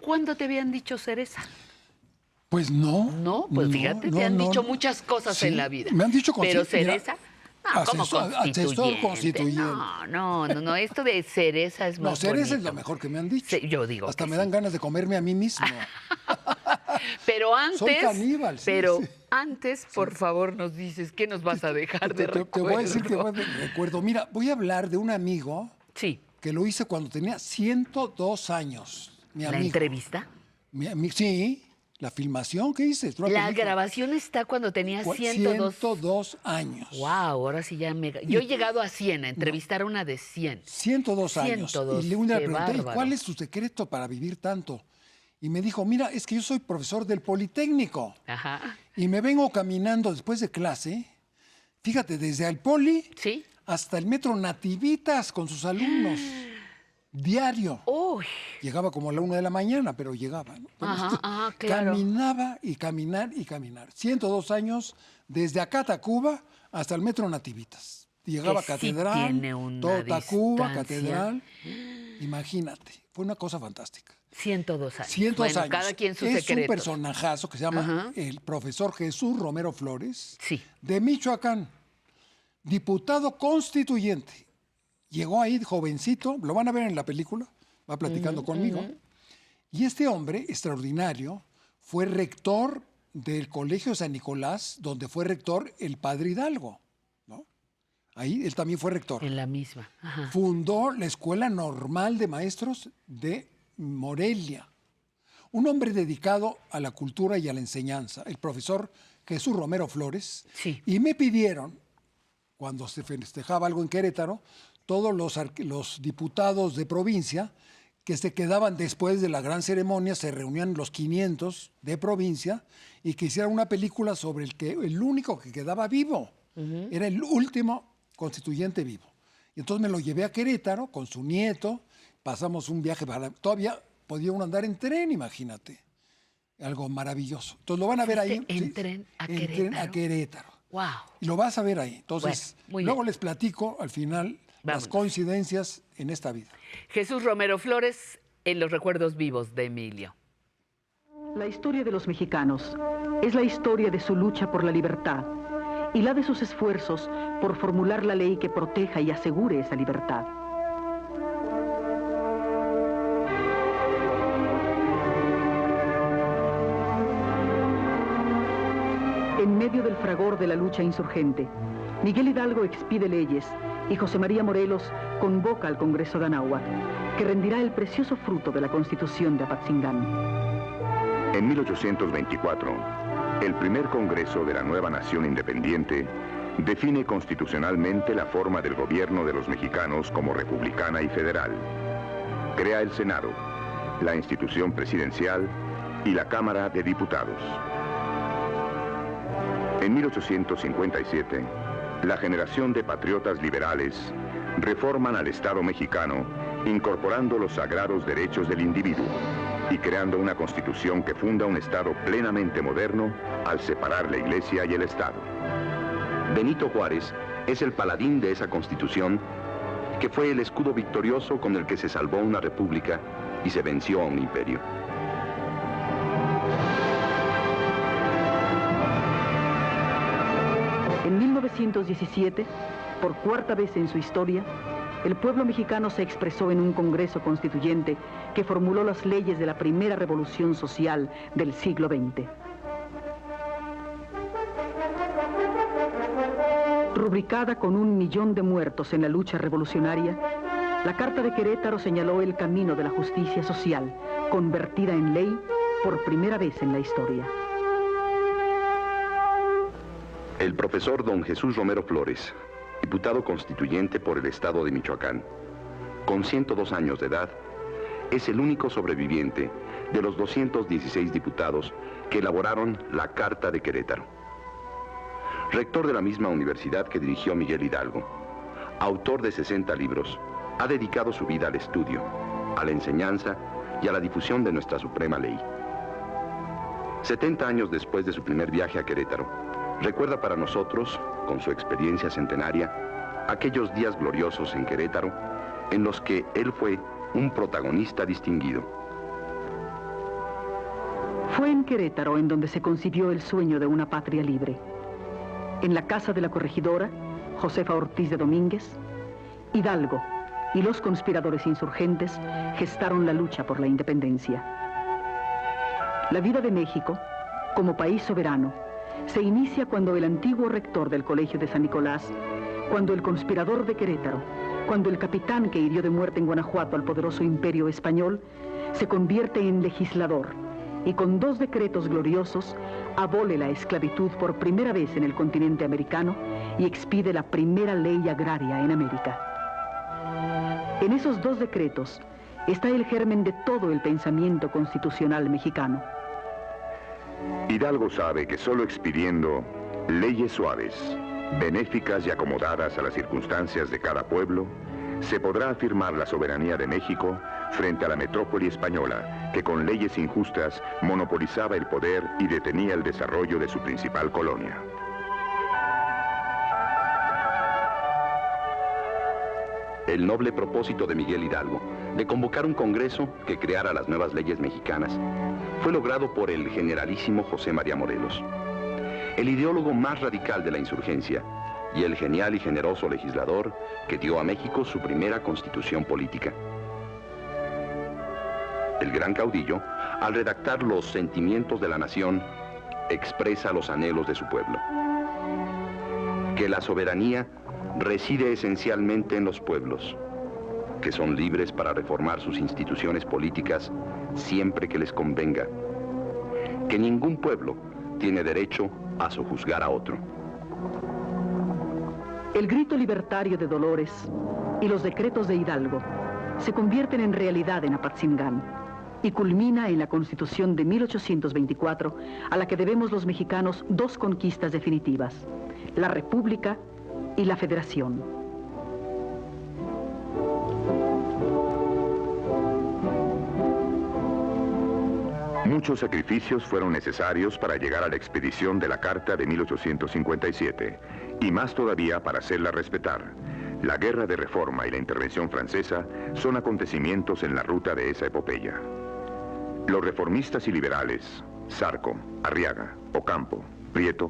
¿Cuándo te habían dicho Cereza? Pues no. No, pues fíjate, te han dicho muchas cosas Sí, en la vida. me han dicho Pero constituyente. Cereza, no, como Asesor constituyente. No, esto de Cereza es No, más Cereza bonito. es lo mejor que me han dicho. Yo digo Hasta que me sí. dan ganas de comerme a mí mismo. Pero antes, Soy caníbal, sí, sí. Antes, por favor, nos dices, ¿qué nos vas a dejar de recuerdo? Te voy a decir que recuerdo. Mira, voy a hablar de un amigo Sí. que lo hice cuando tenía 102 años. Mi ¿La amigo. entrevista? Sí, la filmación que hice. La grabación está cuando tenía 102 años. Wow, ahora sí ya me... Yo he llegado a 100, a entrevistar a una de 100. 102 años. 102, Y le pregunté, bárbaro. ¿y cuál es tu secreto para vivir tanto? Y me dijo, mira, es que yo soy profesor del Politécnico. Ajá. Y me vengo caminando después de clase, fíjate, desde el Poli ¿Sí? hasta el Metro Nativitas con sus alumnos. Diario. Uy. Llegaba como a la 1 de la mañana, pero llegaba, ¿no? Ajá, claro. Caminaba y caminar y caminar. 102 años, desde acá Tacuba hasta el Metro Nativitas. Llegaba a Que sí Catedral, tiene una todo Tacuba, distancia. Catedral. Imagínate, fue una cosa fantástica. 102 años. 102 bueno, años. cada quien sus es secretos. un personajazo que se llama Ajá. el profesor Jesús Romero Flores, Sí. de Michoacán, diputado constituyente. Llegó ahí jovencito, lo van a ver en la película, va platicando conmigo. Y este hombre extraordinario fue rector del Colegio San Nicolás, donde fue rector el padre Hidalgo, ¿no? Ahí él también fue rector. En la misma. Ajá. Fundó la Escuela Normal de Maestros de Morelia. Un hombre dedicado a la cultura y a la enseñanza, el profesor Jesús Romero Flores. Sí. Y me pidieron, cuando se festejaba algo en Querétaro, todos los diputados de provincia que se quedaban después de la gran ceremonia, se reunían los 500 de provincia y que hicieran una película sobre el único que quedaba vivo. Era el último constituyente vivo. Y entonces me lo llevé a Querétaro con su nieto, pasamos un viaje, todavía podía uno andar en tren, imagínate. Algo maravilloso. Entonces lo van a ver ahí. ¿En tren a Querétaro? En tren a Querétaro. Wow. Y lo vas a ver ahí. Entonces, Bueno, muy luego bien. les platico al final Vámonos. las coincidencias en esta vida. Jesús Romero Flores en los recuerdos vivos de Emilio. La historia de los mexicanos es la historia de su lucha por la libertad y la de sus esfuerzos por formular la ley que proteja y asegure esa libertad. En medio del fragor de la lucha insurgente, Miguel Hidalgo expide leyes y José María Morelos convoca al Congreso de Anáhuac, que rendirá el precioso fruto de la Constitución de Apatzingán. En 1824, el primer Congreso de la nueva nación independiente define constitucionalmente la forma del gobierno de los mexicanos como republicana y federal. Crea el Senado, la institución presidencial y la Cámara de Diputados. En 1857, la generación de patriotas liberales reforman al Estado mexicano, incorporando los sagrados derechos del individuo y creando una constitución que funda un Estado plenamente moderno al separar la Iglesia y el Estado. Benito Juárez es el paladín de esa constitución, que fue el escudo victorioso con el que se salvó una república y se venció a un imperio. En 1917, por cuarta vez en su historia, el pueblo mexicano se expresó en un Congreso Constituyente que formuló las leyes de la primera revolución social del siglo XX. Rubricada con 1 millón de muertos en la lucha revolucionaria, la Carta de Querétaro señaló el camino de la justicia social, convertida en ley por primera vez en la historia. El profesor don Jesús Romero Flores, diputado constituyente por el estado de Michoacán, con 102 años de edad, es el único sobreviviente de los 216 diputados que elaboraron la Carta de Querétaro. Rector de la misma universidad que dirigió Miguel Hidalgo, autor de 60 libros, ha dedicado su vida al estudio, a la enseñanza y a la difusión de nuestra suprema ley. 70 años después de su primer viaje a Querétaro, recuerda para nosotros, con su experiencia centenaria, aquellos días gloriosos en Querétaro, en los que él fue un protagonista distinguido. Fue en Querétaro en donde se concibió el sueño de una patria libre. En la casa de la corregidora, Josefa Ortiz de Domínguez, Hidalgo y los conspiradores insurgentes gestaron la lucha por la independencia. La vida de México, como país soberano, se inicia cuando el antiguo rector del Colegio de San Nicolás, cuando el conspirador de Querétaro, cuando el capitán que hirió de muerte en Guanajuato al poderoso imperio español, se convierte en legislador y con 2 decretos gloriosos abole la esclavitud por primera vez en el continente americano y expide la primera ley agraria en América. En esos 2 decretos está el germen de todo el pensamiento constitucional mexicano. Hidalgo sabe que solo expidiendo leyes suaves, benéficas y acomodadas a las circunstancias de cada pueblo, se podrá afirmar la soberanía de México frente a la metrópoli española, que con leyes injustas monopolizaba el poder y detenía el desarrollo de su principal colonia. El noble propósito de Miguel Hidalgo de convocar un congreso que creara las nuevas leyes mexicanas fue logrado por el generalísimo José María Morelos, el ideólogo más radical de la insurgencia y el genial y generoso legislador que dio a México su primera constitución política. El gran caudillo, al redactar los sentimientos de la nación, expresa los anhelos de su pueblo. Que la soberanía reside esencialmente en los pueblos, que son libres para reformar sus instituciones políticas siempre que les convenga, que ningún pueblo tiene derecho a sojuzgar a otro. El grito libertario de Dolores y los decretos de Hidalgo se convierten en realidad en Apatzingán y culmina en la Constitución de 1824, a la que debemos los mexicanos 2 conquistas definitivas: la República y la Federación. Muchos sacrificios fueron necesarios para llegar a la expedición de la Carta de 1857, y más todavía para hacerla respetar. La Guerra de Reforma y la intervención francesa son acontecimientos en la ruta de esa epopeya. Los reformistas y liberales, Zarco, Arriaga, Ocampo, Prieto,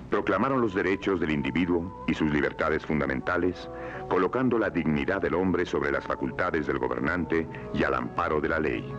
proclamaron los derechos del individuo y sus libertades fundamentales, colocando la dignidad del hombre sobre las facultades del gobernante y al amparo de la ley.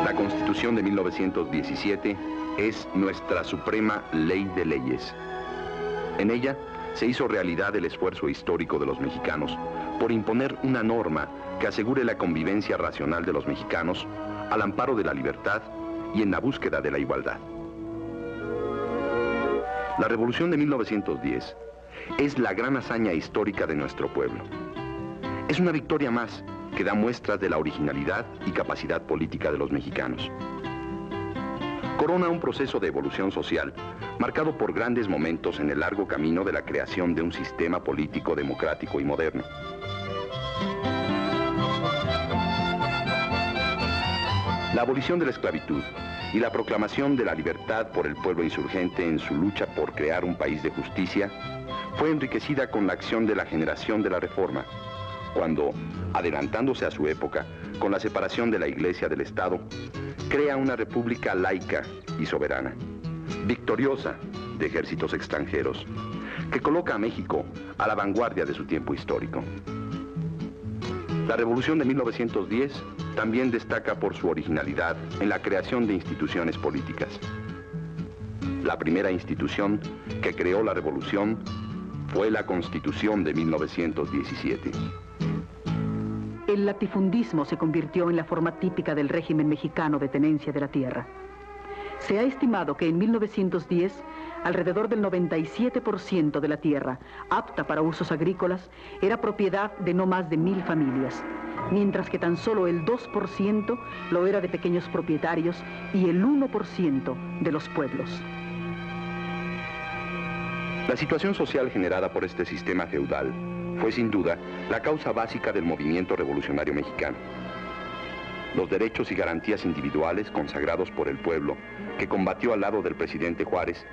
La Constitución de 1917 es nuestra suprema ley de leyes. En ella se hizo realidad el esfuerzo histórico de los mexicanos por imponer una norma que asegure la convivencia racional de los mexicanos al amparo de la libertad y en la búsqueda de la igualdad. La Revolución de 1910 es la gran hazaña histórica de nuestro pueblo. Es una victoria más que da muestras de la originalidad y capacidad política de los mexicanos. Corona un proceso de evolución social marcado por grandes momentos en el largo camino de la creación de un sistema político democrático y moderno. La abolición de la esclavitud y la proclamación de la libertad por el pueblo insurgente en su lucha por crear un país de justicia fue enriquecida con la acción de la generación de la Reforma, cuando, adelantándose a su época, con la separación de la Iglesia del Estado, crea una república laica y soberana, victoriosa de ejércitos extranjeros, que coloca a México a la vanguardia de su tiempo histórico. La Revolución de 1910 también destaca por su originalidad en la creación de instituciones políticas. La primera institución que creó la Revolución fue la Constitución de 1917. El latifundismo se convirtió en la forma típica del régimen mexicano de tenencia de la tierra. Se ha estimado que en 1910, alrededor del 97% de la tierra, apta para usos agrícolas, era propiedad de no más de 1000 familias, mientras que tan solo el 2% lo era de pequeños propietarios y el 1% de los pueblos. La situación social generada por este sistema feudal fue sin duda la causa básica del movimiento revolucionario mexicano. Los derechos y garantías individuales consagrados por el pueblo, que combatió al lado del presidente Juárez,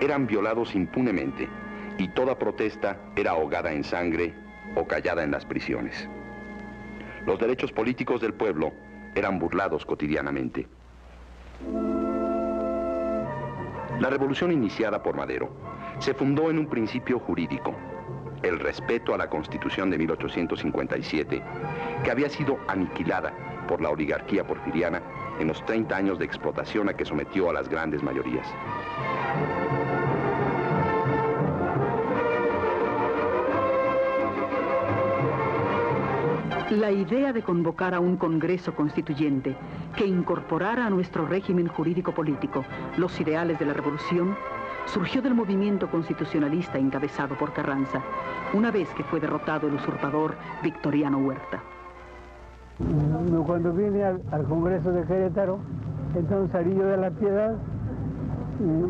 eran violados impunemente y toda protesta era ahogada en sangre o callada en las prisiones. Los derechos políticos del pueblo eran burlados cotidianamente. La revolución iniciada por Madero se fundó en un principio jurídico, el respeto a la Constitución de 1857, que había sido aniquilada por la oligarquía porfiriana en los 30 años de explotación a que sometió a las grandes mayorías. La idea de convocar a un Congreso Constituyente que incorporara a nuestro régimen jurídico-político los ideales de la Revolución surgió del movimiento constitucionalista encabezado por Carranza, una vez que fue derrotado el usurpador Victoriano Huerta. Cuando vine al Congreso de Querétaro, entonces salí yo de La Piedad,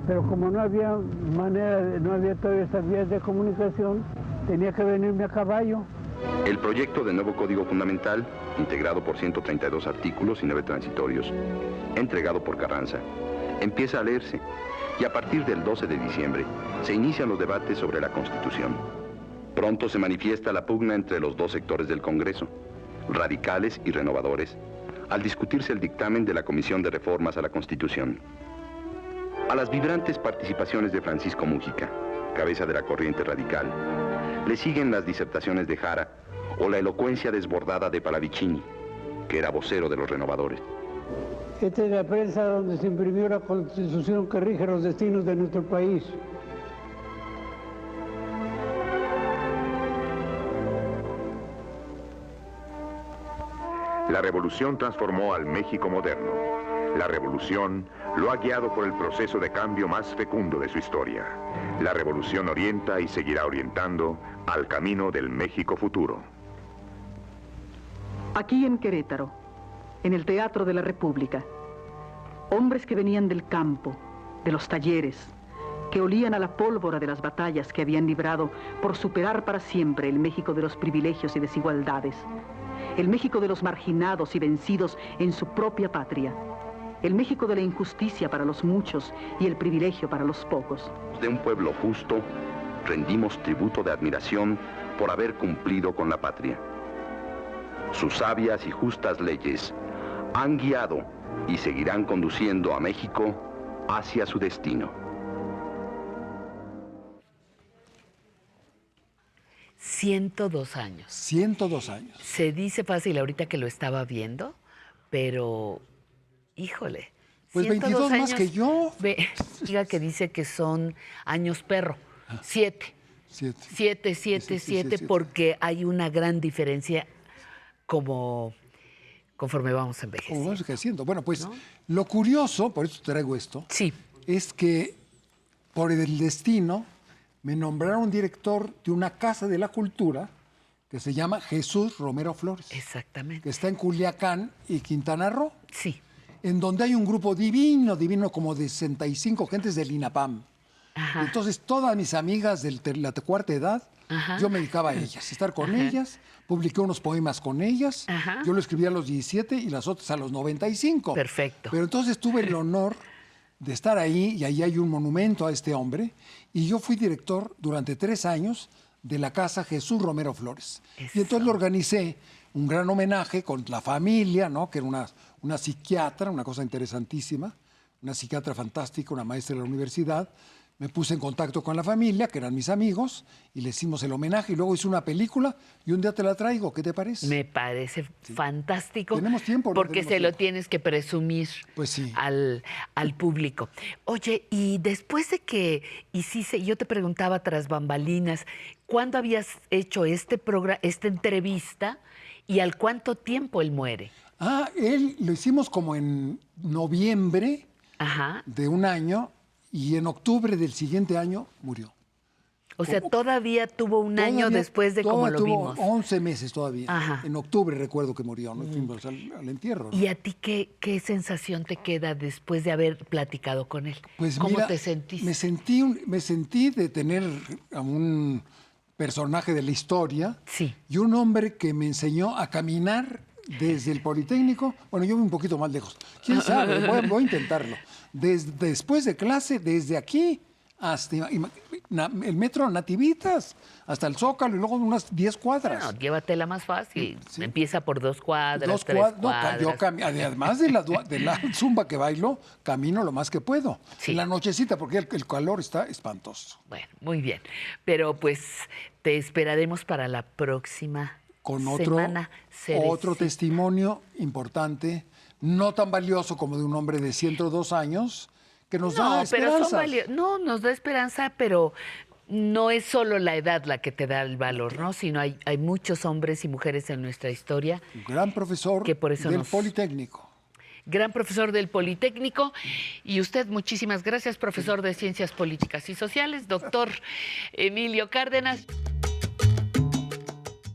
pero como no había manera, no había todas esas vías de comunicación, tenía que venirme a caballo. El proyecto de nuevo Código Fundamental, integrado por 132 artículos y 9 transitorios, entregado por Carranza, empieza a leerse y a partir del 12 de diciembre se inician los debates sobre la Constitución. Pronto se manifiesta la pugna entre los dos sectores del Congreso, radicales y renovadores, al discutirse el dictamen de la Comisión de Reformas a la Constitución. A las vibrantes participaciones de Francisco Múgica, cabeza de la corriente radical, le siguen las disertaciones de Jara o la elocuencia desbordada de Pallavicini, que era vocero de los renovadores. Esta es la prensa donde se imprimió la Constitución que rige los destinos de nuestro país. La revolución transformó al México moderno. La revolución lo ha guiado por el proceso de cambio más fecundo de su historia. La revolución orienta y seguirá orientando al camino del México futuro. Aquí en Querétaro, en el Teatro de la República, hombres que venían del campo, de los talleres, que olían a la pólvora de las batallas que habían librado por superar para siempre el México de los privilegios y desigualdades, el México de los marginados y vencidos en su propia patria, el México de la injusticia para los muchos y el privilegio para los pocos. De un pueblo justo, rendimos tributo de admiración por haber cumplido con la patria. Sus sabias y justas leyes han guiado y seguirán conduciendo a México hacia su destino. 102 años. 102 años. Se dice fácil ahorita que lo estaba viendo, pero, híjole. Pues 22 más que yo. Diga que dice que son años perro. 7. 7, porque hay una gran diferencia conforme vamos envejeciendo. Como vamos envejeciendo. Bueno, pues ¿no? Lo curioso, por eso traigo esto, Sí. es que por el destino me nombraron director de una casa de la cultura que se llama Jesús Romero Flores, que Exactamente. está en Culiacán y Quintana Roo, Sí. en donde hay un grupo divino, como de 65 gentes del INAPAM. Ajá. Entonces, todas mis amigas de la cuarta edad, Ajá. yo me dedicaba a ellas, estar con ellas, publiqué unos poemas con ellas, Ajá. yo lo escribía a los 17 y las otras a los 95. Perfecto. Pero entonces tuve el honor de estar ahí, y ahí hay un monumento a este hombre, y yo fui director durante 3 años de la casa Jesús Romero Flores. Eso. Y entonces le organicé un gran homenaje con la familia, ¿no? Que era una psiquiatra, una cosa interesantísima, una psiquiatra fantástica, una maestra de la universidad. Me puse en contacto con la familia, que eran mis amigos, y le hicimos el homenaje, y luego hice una película, y un día te la traigo. ¿Qué te parece? Me parece fantástico. ¿Tenemos tiempo o no porque tenemos se lo tiempo? tienes que presumir Pues sí. al público. Oye, y después de que hiciste, yo te preguntaba tras bambalinas, ¿cuándo habías hecho esta entrevista y al cuánto tiempo él muere? Él lo hicimos como en noviembre Ajá. de un año, y en octubre del siguiente año murió. O sea, todavía tuvo un año después de como lo tuvo vimos. 11 meses todavía. Ajá. En octubre recuerdo que murió, ¿no? Fuimos al entierro, ¿no? ¿Y a ti qué sensación te queda después de haber platicado con él? Pues ¿Cómo mira, te sentiste? Me sentí de tener a un personaje de la historia, Sí. y un hombre que me enseñó a caminar desde el Politécnico. Bueno, yo voy un poquito más lejos. ¿Quién sabe? Voy a intentarlo. Después de clase, desde aquí hasta el metro Nativitas, hasta el Zócalo y luego unas 10 cuadras. Bueno, llévatela más fácil. Sí. Empieza por 2 cuadras, 3 No, cuadras. yo además de la zumba que bailo, camino lo más que puedo. Sí. En la nochecita, porque el calor está espantoso. Bueno, muy bien. Pero pues te esperaremos para la próxima Con semana. otro testimonio importante, no tan valioso como de un hombre de 102 años, que nos da esperanza. No, nos da esperanza, pero no es solo la edad la que te da el valor, ¿no? Sino hay muchos hombres y mujeres en nuestra historia. Gran profesor Que por eso del nos- Politécnico. Gran profesor del Politécnico. Y usted, muchísimas gracias, profesor de Ciencias Políticas y Sociales, doctor Emilio Cárdenas.